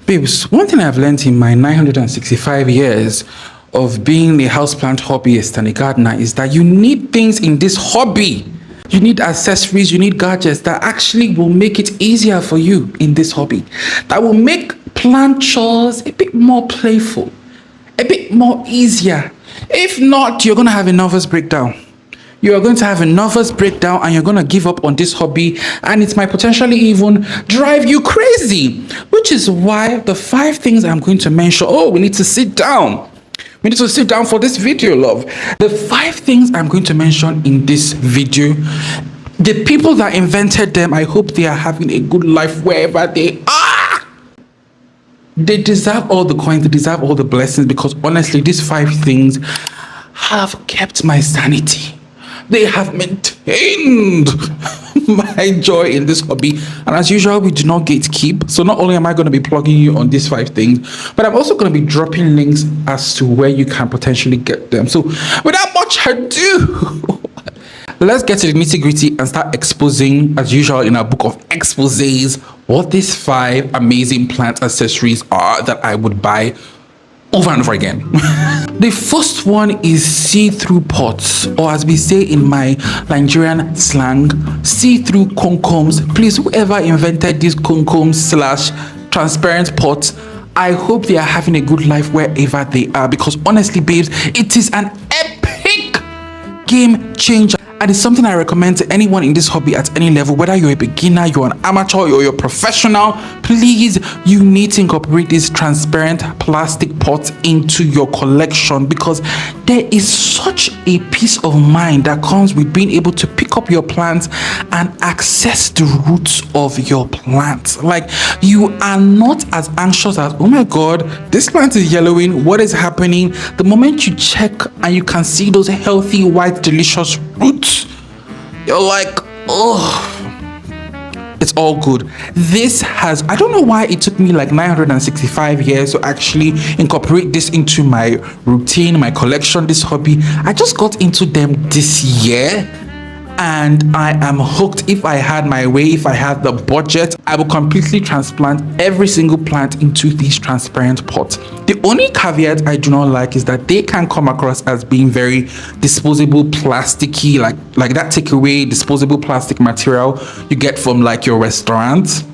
Babes, one thing I've learned in my 965 years of being a houseplant hobbyist and a gardener is that you need things in this hobby. You need accessories, you need gadgets that actually will make it easier for you in this hobby. That will make plant chores a bit more playful, a bit more easier. If not, you're going to have a nervous breakdown. You are going to have a nervous breakdown and you're going to give up on this hobby, and it might potentially even drive you crazy, which is why the 5 things I'm going to mention. Oh, we need to sit down. We need to sit down for this video, love. The 5 things I'm going to mention in this video, the people that invented them, I hope they are having a good life wherever they are. They deserve all the coins, they deserve all the blessings, because honestly, these 5 things have kept my sanity. They have maintained my joy in this hobby. And as usual, we do not gatekeep. So not only am I going to be plugging you on these 5 things, but I'm also going to be dropping links as to where you can potentially get them. So without much ado, let's get to the nitty-gritty and start exposing, as usual in our book of exposés, what these 5 amazing plant accessories are that I would buy over and over again. The first one is see-through pots, or as we say in my Nigerian slang, see-through concombs. Please, whoever invented these concombs / transparent pots, I hope they are having a good life wherever they are, because honestly, babes, it is an epic game changer. And it's something I recommend to anyone in this hobby at any level, whether you're a beginner, you're an amateur, or you're a professional. Please, you need to incorporate these transparent plastic pots into your collection, because there is such a peace of mind that comes with being able to pick up your plants and access the roots of your plants. Like, you are not as anxious as, oh my god, this plant is yellowing, what is happening? The moment you check and you can see those healthy, white, delicious roots, you're like, oh, it's all good. This has, I don't know why it took me like 965 years to actually incorporate this into my routine, my collection, this hobby. I just got into them this year, and I am hooked. If I had my way, if I had the budget, I would completely transplant every single plant into these transparent pots. The only caveat I do not like is that they can come across as being very disposable, plasticky, like that takeaway disposable plastic material you get from like your restaurant.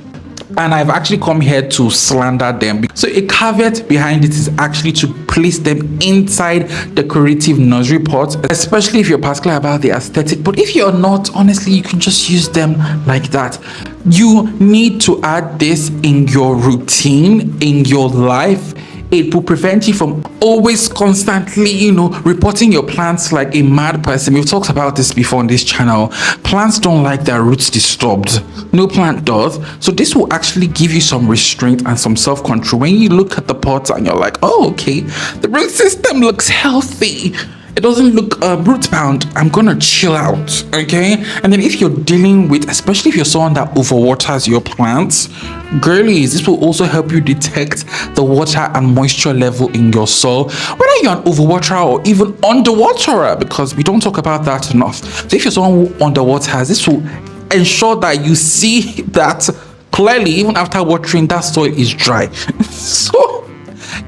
And I've actually come here to slander them. So a caveat behind it is actually to place them inside decorative nursery pots, especially if you're particular about the aesthetic. But if you're not, honestly, you can just use them like that. You need to add this in your routine, in your life. It will prevent you from always constantly, repotting your plants like a mad person. We've talked about this before on this channel. Plants don't like their roots disturbed. No plant does. So this will actually give you some restraint and some self-control. When you look at the pots and you're like, oh, okay, the root system looks healthy. It doesn't look root bound. I'm gonna chill out, okay? And then if you're dealing with, especially if you're someone that overwaters your plants, girlies, this will also help you detect the water and moisture level in your soil, whether you're an overwaterer or even underwaterer, because we don't talk about that enough. So if you're someone who underwaters, this will ensure that you see that clearly even after watering, that soil is dry. So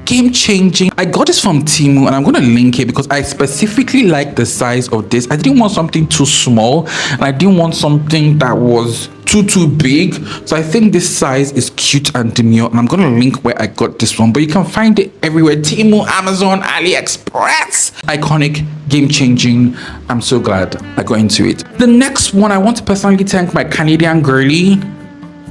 game changing. I got this from Temu, and I'm going to link it because I specifically like the size of this. I didn't want something too small, and I didn't want something that was too big. So I think this size is cute and demure, and I'm going to link where I got this one, but you can find it everywhere: Temu, Amazon, AliExpress. Iconic, game changing. I'm so glad I got into it. The next one, I want to personally thank my Canadian girlie,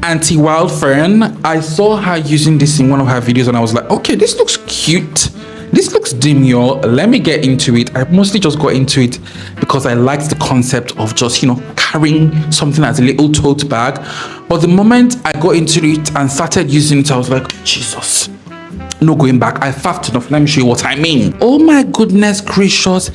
Auntie Wild Fern. I saw her using this in one of her videos, and I was like, okay, this looks cute, this looks demure, let me get into it. I mostly just got into it because I liked the concept of just carrying something as a little tote bag. But the moment I got into it and started using it, I was like, Jesus, no going back. I faffed enough. Let me show you what I mean. Oh my goodness gracious.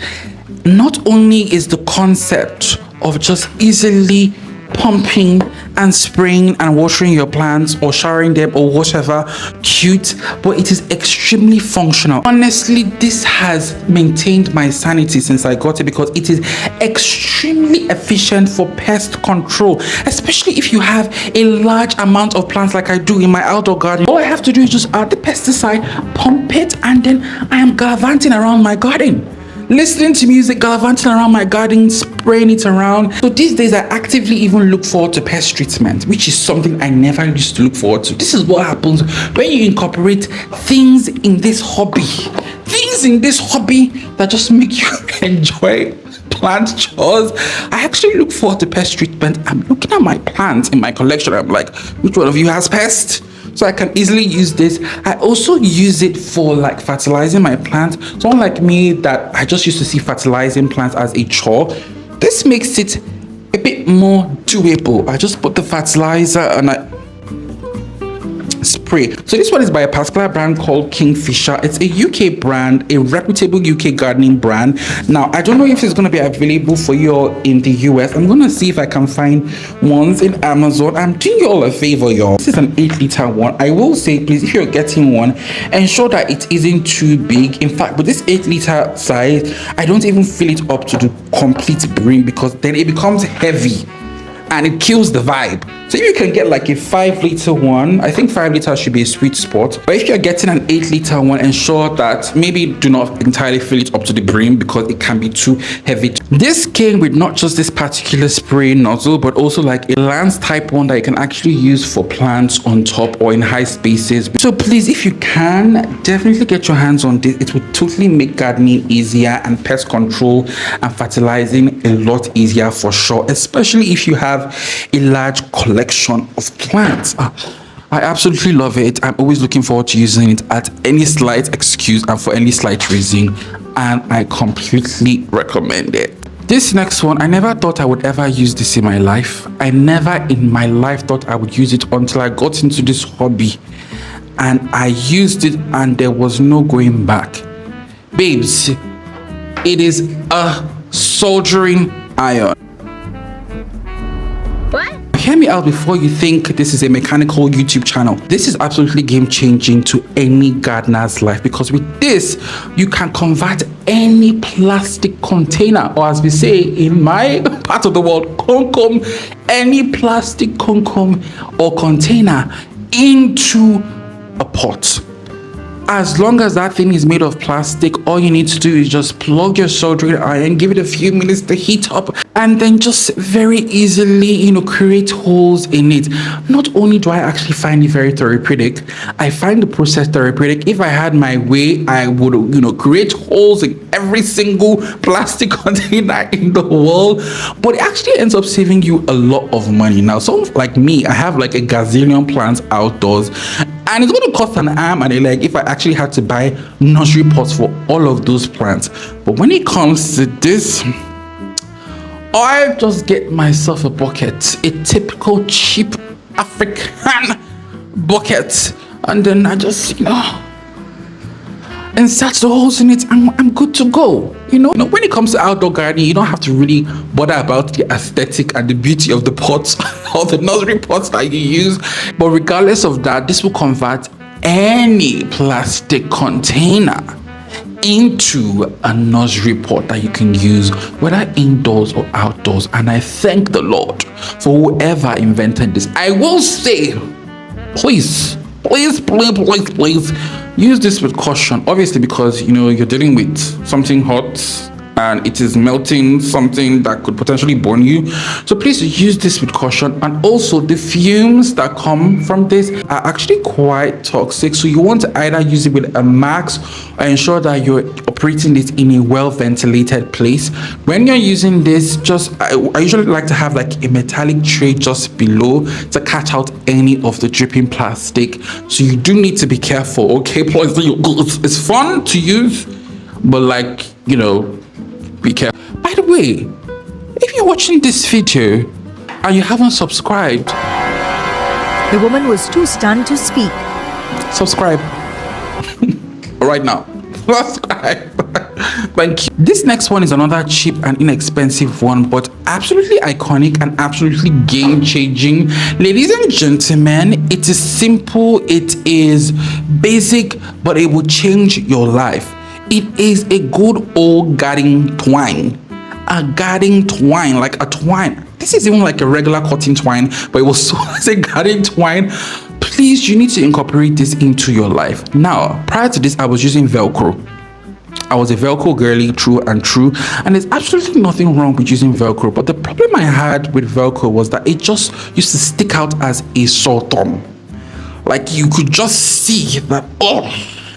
Not only is the concept of just easily pumping and spraying and watering your plants or showering them or whatever cute, but it is extremely functional. Honestly, this has maintained my sanity since I got it because it is extremely efficient for pest control, especially if you have a large amount of plants like I do in my outdoor garden. All I have to do is just add the pesticide, pump it, and then I am gallivanting around my garden. Listening to music, gallivanting around my garden, spraying it around. So these days I actively even look forward to pest treatment, which is something I never used to look forward to. This is what happens when you incorporate things in this hobby. Things in this hobby that just make you enjoy plant chores. I actually look forward to pest treatment. I'm looking at my plants in my collection. I'm like, which one of you has pest? So I can easily use this. I also use it for like fertilizing my plants. Someone like me that I just used to see fertilizing plants as a chore. This makes it a bit more doable. I just put the fertilizer and I spray. So this one is by a particular brand called Kingfisher. It's a UK brand, a reputable UK gardening brand. Now I don't know if it's going to be available for you all in the US. I'm going to see if I can find ones in Amazon. I'm doing you all a favor, y'all. This is an 8-liter one. I will say, please, if you're getting one, ensure that it isn't too big. In fact, with this 8-liter size, I don't even fill it up to the complete brim because then it becomes heavy and it kills the vibe. So if you can get like a 5-liter one, I think 5 liters should be a sweet spot. But if you're getting an 8-liter one, ensure that maybe do not entirely fill it up to the brim because it can be too heavy. This came with not just this particular spray nozzle, but also like a lance type one that you can actually use for plants on top or in high spaces. So please, if you can, definitely get your hands on this. It will totally make gardening easier and pest control and fertilizing a lot easier for sure, especially if you have a large collection of plants. I absolutely love it. I'm always looking forward to using it at any slight excuse and for any slight reason, and I completely recommend it. This next one, I never thought I would ever use this in my life. I never in my life thought I would use it until I got into this hobby, and I used it and there was no going back. Babes, it is a soldering iron. Hear me out before you think this is a mechanical YouTube channel. This is absolutely game-changing to any gardener's life because with this, you can convert any plastic container, or as we say in my part of the world, concom, any plastic concom or container into a pot. As long as that thing is made of plastic, all you need to do is just plug your soldering iron, give it a few minutes to heat up, and then just very easily, create holes in it. Not only do I actually find it very therapeutic, I find the process therapeutic. If I had my way, I would, create holes in every single plastic container in the world. But it actually ends up saving you a lot of money. Now, someone like me, I have like a gazillion plants outdoors, and it's going to cost an arm and a leg if I actually had to buy nursery pots for all of those plants. But when it comes to this, I just get myself a bucket, a typical cheap African bucket, and then I just, insert the holes in it, and I'm good to go. When it comes to outdoor gardening, you don't have to really bother about the aesthetic and the beauty of the pots or the nursery pots that you use. But regardless of that, this will convert any plastic container into a nursery pot that you can use whether indoors or outdoors. And I thank the Lord for whoever invented this. I will say, please use this with caution, obviously, because you're dealing with something hot and it is melting something that could potentially burn you. So please use this with caution. And also, the fumes that come from this are actually quite toxic, so you want to either use it with a mask or ensure that you're operating this in a well ventilated place. When you're using this, I usually like to have like a metallic tray just below to catch out any of the dripping plastic. So you do need to be careful, okay? Plus, it's fun to use, but be careful. By the way, if you're watching this video and you haven't subscribed, the woman was too stunned to speak. Subscribe right now. Subscribe. Thank you. This next one is another cheap and inexpensive one, but absolutely iconic and absolutely game-changing. Ladies and gentlemen, it is simple, it is basic, but it will change your life. It is a good old garden twine. A garden twine, like a twine. This is even like a regular cotton twine, but it was sold as a garden twine. please, you need to incorporate this into your life. Now, prior to this, I was using Velcro. I was a Velcro girly, true and true, and there's absolutely nothing wrong with using Velcro. But the problem I had with Velcro was that it just used to stick out as a sore thumb. Like you could just see that, oh,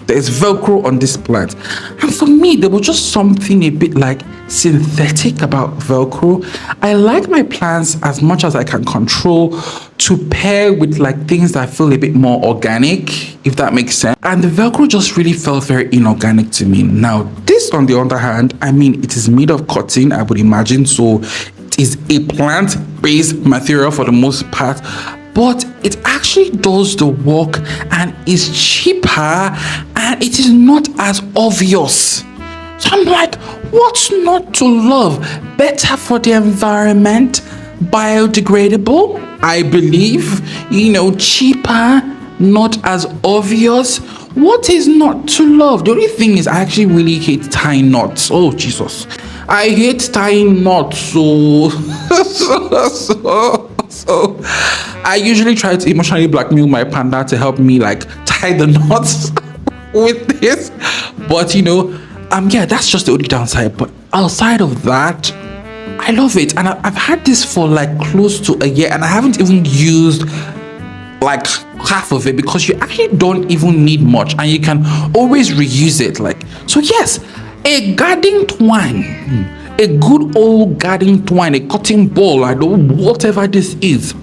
there's Velcro on this plant. And for me, there was just something a bit like synthetic about Velcro. I like my plants as much as I can control to pair with like things that feel a bit more organic, if that makes sense. And the Velcro just really felt very inorganic to me. Now, this on the other hand, I mean, it is made of cotton, I would imagine. So it is a plant-based material for the most part, but it actually does the work and is cheaper and it is not as obvious. So I'm like, what's not to love? Better for the environment, biodegradable, I believe, cheaper, not as obvious. What is not to love? The only thing is I actually really hate tying knots. Oh, Jesus. I hate tying knots, so I usually try to emotionally blackmail my panda to help me like tie the knots with this. But yeah, that's just the only downside. But outside of that, I love it. And I've had this for like close to a year and I haven't even used like half of it because you actually don't even need much and you can always reuse it. So yes, a garden twine, a good old garden twine, a cotton ball, whatever this is.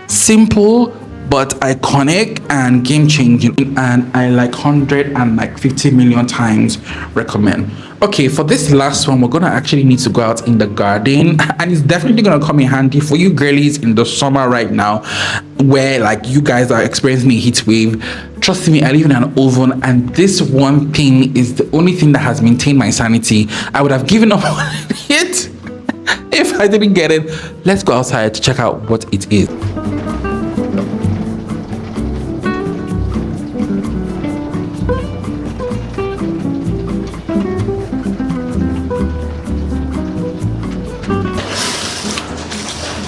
Simple but iconic and game changing, and I 150 million times recommend. Okay, for this last one, we're gonna actually need to go out in the garden, and it's definitely gonna come in handy for you girlies in the summer right now, where you guys are experiencing a heat wave. Trust me, I live in an oven, and this one thing is the only thing that has maintained my sanity. I would have given up on it if I didn't get it. Let's go outside to check out what it is.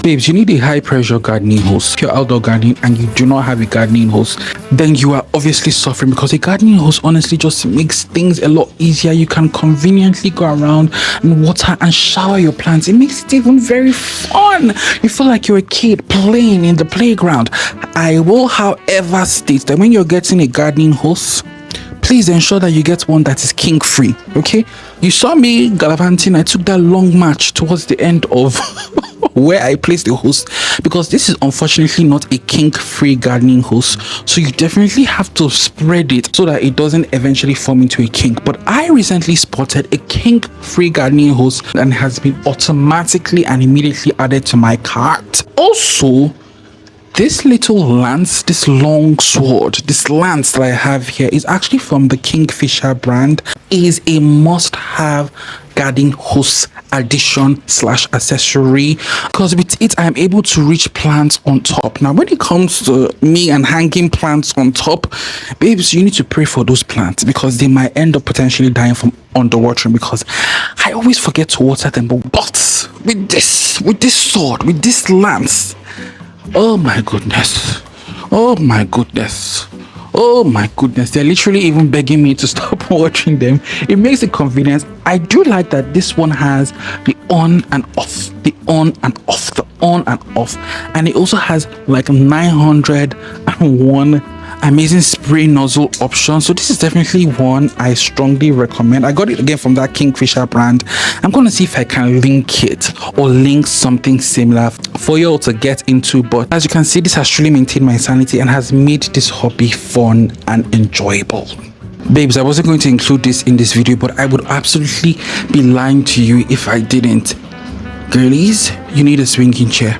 Babes, you need a high pressure gardening hose. If you're outdoor gardening and you do not have a gardening hose, then you are obviously suffering, because a gardening hose honestly just makes things a lot easier. You can conveniently go around and water and shower your plants. It makes it even very fun. You feel like you're a kid playing in the playground. I will, however, state that when you're getting a gardening hose, please ensure that you get one that is kink free. Okay, you saw me gallivanting. I took that long march towards the end of where I placed the hose, because this is unfortunately not a kink free gardening hose, so you definitely have to spread it so that it doesn't eventually form into a kink. But I recently spotted a kink free gardening hose and it has been automatically and immediately added to my cart. Also, this little lance, this long sword, this lance that I have here is actually from the Kingfisher brand. It is a must-have garden hose addition / accessory, because with it I am able to reach plants on top. Now when it comes to me and hanging plants on top, babes, you need to pray for those plants because they might end up potentially dying from underwatering, because I always forget to water them. But with this sword, with this lance, oh my goodness, oh my goodness, oh my goodness, they're literally even begging me to stop watching them. It makes it convenient. I do like that this one has the on and off, the on and off, the on and off, and it also has 901 amazing spray nozzle option. So this is definitely one I strongly recommend. I got it again from that Kingfisher brand. I'm gonna see if I can link it or link something similar for you all to get into. But as you can see, this has truly maintained my sanity and has made this hobby fun and enjoyable. Babes, I wasn't going to include this in this video, but I would absolutely be lying to you if I didn't. Girlies, you need a swinging chair.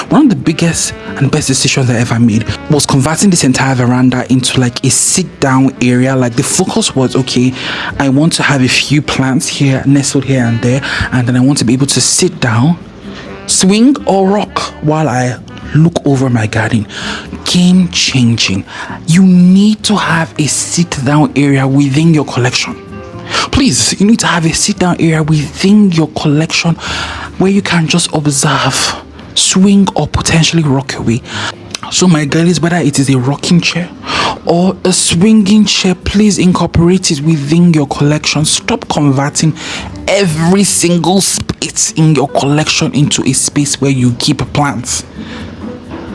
One of the biggest and best decisions I ever made was converting this entire veranda into a sit down area. The focus was, okay, I want to have a few plants here nestled here and there, and then I want to be able to sit down, swing or rock while I look over my garden. Game changing. You need to have a sit down area within your collection. Please, you need to have a sit down area within your collection where you can just observe swing or potentially rock away. So my girlies, whether it is a rocking chair or a swinging chair, please incorporate it within your collection. Stop converting every single space in your collection into a space where you keep plants.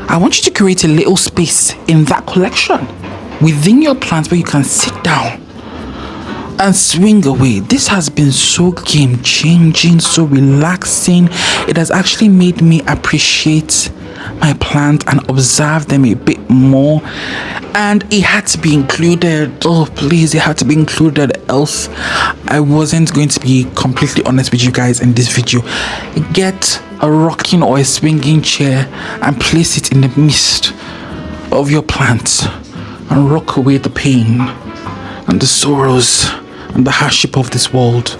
I want you to create a little space in that collection within your plants where you can sit down and swing away. This has been so game changing, so relaxing. It has actually made me appreciate my plant and observe them a bit more, and it had to be included. Oh please, it had to be included, else I wasn't going to be completely honest with you guys in this video. Get a rocking or a swinging chair and place it in the midst of your plants and rock away the pain and the sorrows and the hardship of this world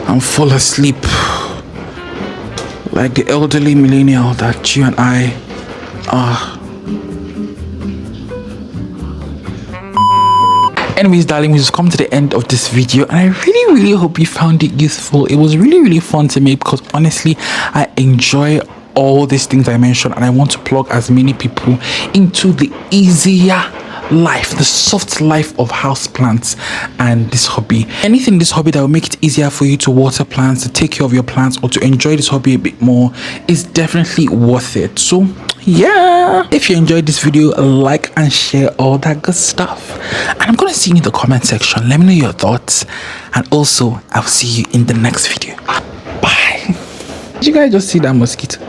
and fall asleep like the elderly millennial that you and I are. Anyways, darling, we've come to the end of this video, and I really hope you found it useful. It was really fun to make, because honestly I enjoy all these things I mentioned, and I want to plug as many people into the easier life, the soft life of houseplants and this hobby. Anything in this hobby that will make it easier for you to water plants, to take care of your plants, or to enjoy this hobby a bit more is definitely worth it. So yeah, if you enjoyed this video, like and share all that good stuff, and I'm gonna see you in the comment section. Let me know your thoughts, and also I'll see you in the next video. Bye. Did you guys just see that mosquito?